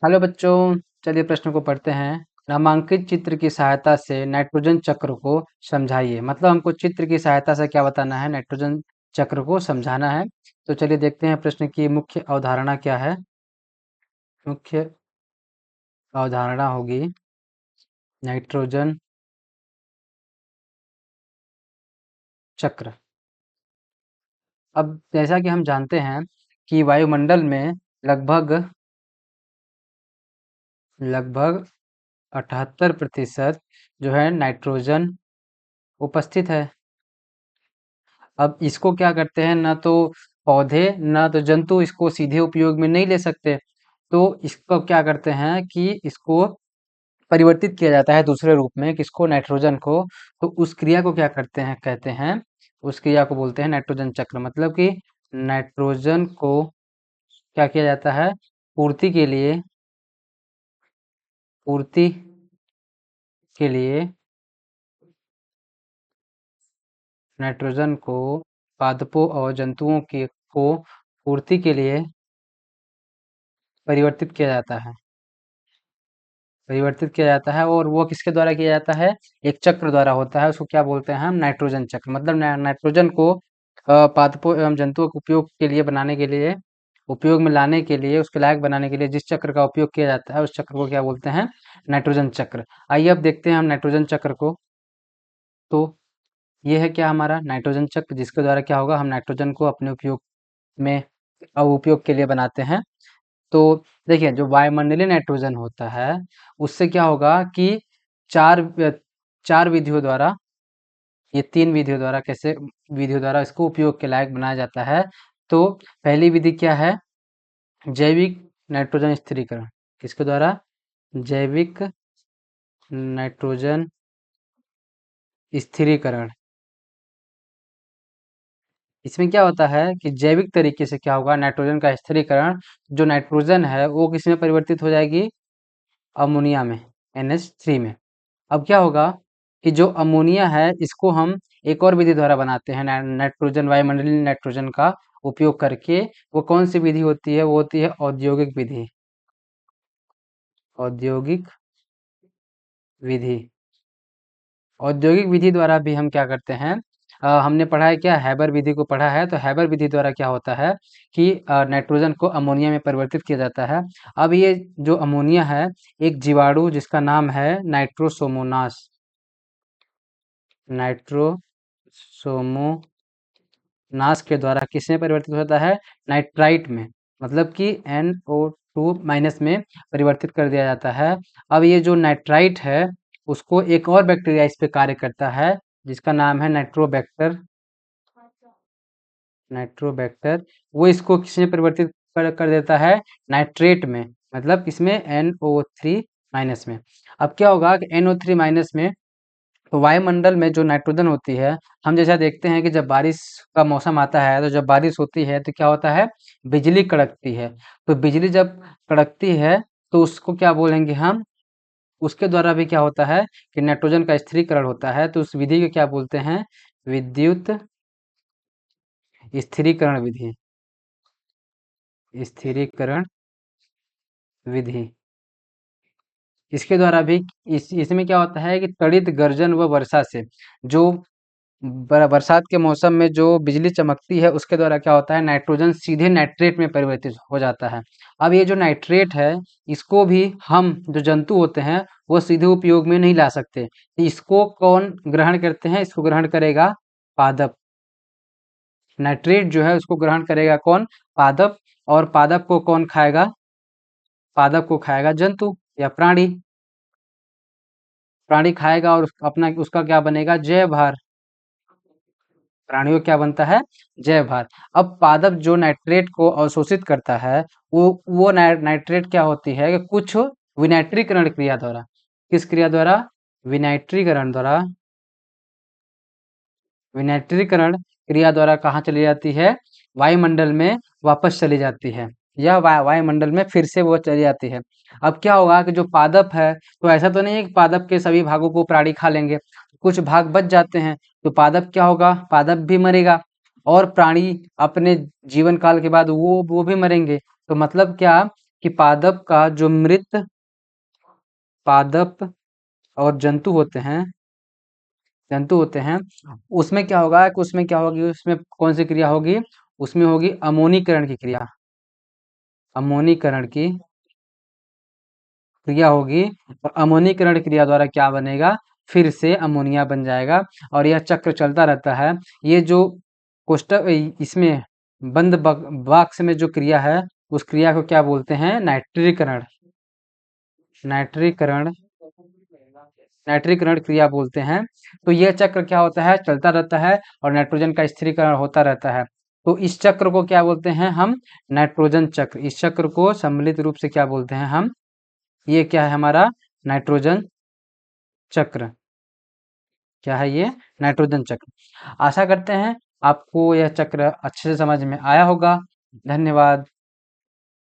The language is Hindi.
हेलो बच्चों, चलिए प्रश्न को पढ़ते हैं। नामांकित चित्र की सहायता से नाइट्रोजन चक्र को समझाइए। मतलब हमको चित्र की सहायता से क्या बताना है, नाइट्रोजन चक्र को समझाना है। तो चलिए देखते हैं प्रश्न की मुख्य अवधारणा क्या है। मुख्य अवधारणा होगी नाइट्रोजन चक्र। अब जैसा कि हम जानते हैं कि वायुमंडल में लगभग लगभग 78% जो है नाइट्रोजन उपस्थित है। अब इसको क्या करते हैं, ना तो पौधे ना तो जंतु इसको सीधे उपयोग में नहीं ले सकते। तो इसको क्या करते हैं कि इसको परिवर्तित किया जाता है दूसरे रूप में, किसको, नाइट्रोजन को। तो उस क्रिया को क्या करते हैं, कहते हैं, उस क्रिया को बोलते हैं नाइट्रोजन चक्र। मतलब कि नाइट्रोजन को क्या किया जाता है, पूर्ति के लिए पूर्ति के लिए नाइट्रोजन को पादपों और जंतुओं के को पूर्ति के लिए परिवर्तित किया जाता है। परिवर्तित किया जाता है और वो किसके द्वारा किया जाता है, एक चक्र द्वारा होता है। उसको क्या बोलते हैं हम, नाइट्रोजन चक्र। मतलब नाइट्रोजन को पादपों एवं जंतुओं के उपयोग के लिए बनाने के लिए, उपयोग में लाने के लिए, उसके लायक बनाने के लिए जिस चक्र का उपयोग किया जाता है उस चक्र को क्या बोलते हैं, नाइट्रोजन चक्र। आइए अब देखते हैं हम नाइट्रोजन चक्र को। तो ये है क्या, हमारा नाइट्रोजन चक्र, जिसके द्वारा क्या होगा, हम नाइट्रोजन को अपने उपयोग में उपयोग के लिए बनाते हैं। तो देखिए, जो वायुमंडलीय नाइट्रोजन होता है उससे क्या होगा कि चार चार विधियों द्वारा, ये तीन विधियों द्वारा, कैसे विधियों द्वारा इसको उपयोग के लायक बनाया जाता है। तो पहली विधि क्या है, जैविक नाइट्रोजन स्थिरीकरण। किसके द्वारा, जैविक नाइट्रोजन स्थिरीकरण। इसमें क्या होता है कि जैविक तरीके से क्या होगा, नाइट्रोजन का स्थिरीकरण, जो नाइट्रोजन है वो किस में परिवर्तित हो जाएगी, अमोनिया में, NH3 में। अब क्या होगा कि जो अमोनिया है इसको हम एक और विधि द्वारा बनाते हैं, नाइट्रोजन, वायुमंडलीय नाइट्रोजन का उपयोग करके। वो कौन सी विधि होती है, वो होती है औद्योगिक विधि। औद्योगिक विधि। औद्योगिक विधि द्वारा भी हम क्या करते हैं, हमने पढ़ा है क्या, हैबर विधि को पढ़ा है। तो हैबर विधि द्वारा क्या होता है कि नाइट्रोजन को अमोनिया में परिवर्तित किया जाता है। अब ये जो अमोनिया है, एक जीवाणु जिसका नाम है नाइट्रोसोमोनास, नाइट्रोसोमोनास के द्वारा किसमें परिवर्तित होता है, नाइट्राइट में। मतलब कि NO2- में परिवर्तित कर दिया जाता है। अब ये जो नाइट्राइट है उसको एक और बैक्टीरिया इस पे कार्य करता है, जिसका नाम है नाइट्रोबैक्टर। नाइट्रोबैक्टर, वो इसको किसमें परिवर्तित कर देता है, नाइट्रेट में। मतलब किसमें, NO3- में। अब क्या होगा कि NO3- में, तो वायुमंडल में जो नाइट्रोजन होती है, हम जैसा देखते हैं कि जब बारिश का मौसम आता है, तो जब बारिश होती है तो क्या होता है, बिजली कड़कती है। तो बिजली जब कड़कती है तो उसको क्या बोलेंगे हम, उसके द्वारा भी क्या होता है कि नाइट्रोजन का स्थिरीकरण होता है। तो उस विधि को क्या बोलते हैं, विद्युत स्थिरीकरण विधि। स्थिरीकरण विधि। इसके द्वारा भी इसमें क्या होता है कि त्वरित गर्जन व वर्षा से, जो बरसात के मौसम में जो बिजली चमकती है उसके द्वारा क्या होता है, नाइट्रोजन सीधे नाइट्रेट में परिवर्तित हो जाता है। अब ये जो नाइट्रेट है, इसको भी हम जो जंतु होते हैं वो सीधे उपयोग में नहीं ला सकते। इसको कौन ग्रहण करते हैं, इसको ग्रहण करेगा पादप। नाइट्रेट जो है उसको ग्रहण करेगा कौन, पादप। और पादप को कौन खाएगा, पादप को खाएगा जंतु या प्राणी। प्राणी खाएगा और अपना उसका क्या बनेगा, जैव भार। प्राणियों क्या बनता है, जैव भार। अब पादप जो नाइट्रेट को अवशोषित करता है, वो नाइट्रेट क्या होती है कि कुछ विनाइट्रीकरण क्रिया द्वारा, किस क्रिया द्वारा, विनाइट्रीकरण द्वारा, विनाइट्रीकरण क्रिया द्वारा कहाँ चली जाती है, वायुमंडल में वापस चली जाती है। यह वायुमंडल में फिर से वो चली जाती है। अब क्या होगा कि जो पादप है, तो ऐसा तो नहीं है कि पादप के सभी भागों को प्राणी खा लेंगे, कुछ भाग बच जाते हैं। तो पादप क्या होगा, पादप भी मरेगा और प्राणी अपने जीवन काल के बाद वो भी मरेंगे। तो मतलब क्या कि पादप का जो मृत पादप और जंतु होते हैं, उसमें क्या होगा कि उसमें क्या होगी, उसमें कौन सी क्रिया होगी, उसमें होगी अमोनीकरण की क्रिया। अमोनीकरण की क्रिया होगी और अमोनीकरण क्रिया द्वारा क्या बनेगा, फिर से अमोनिया बन जाएगा और यह चक्र चलता रहता है। ये जो कोष्टक इसमें बंद बॉक्स में जो क्रिया है, उस क्रिया को क्या बोलते हैं, नाइट्रीकरण। नाइट्रीकरण नाइट्रीकरण क्रिया बोलते हैं। तो यह चक्र क्या होता है, चलता रहता है और नाइट्रोजन का स्थिरीकरण होता रहता है। तो इस चक्र को क्या बोलते हैं हम, नाइट्रोजन चक्र। इस चक्र को सम्मिलित रूप से क्या बोलते हैं हम, ये क्या है हमारा, नाइट्रोजन चक्र। क्या है ये, नाइट्रोजन चक्र। आशा करते हैं आपको यह चक्र अच्छे से समझ में आया होगा। धन्यवाद।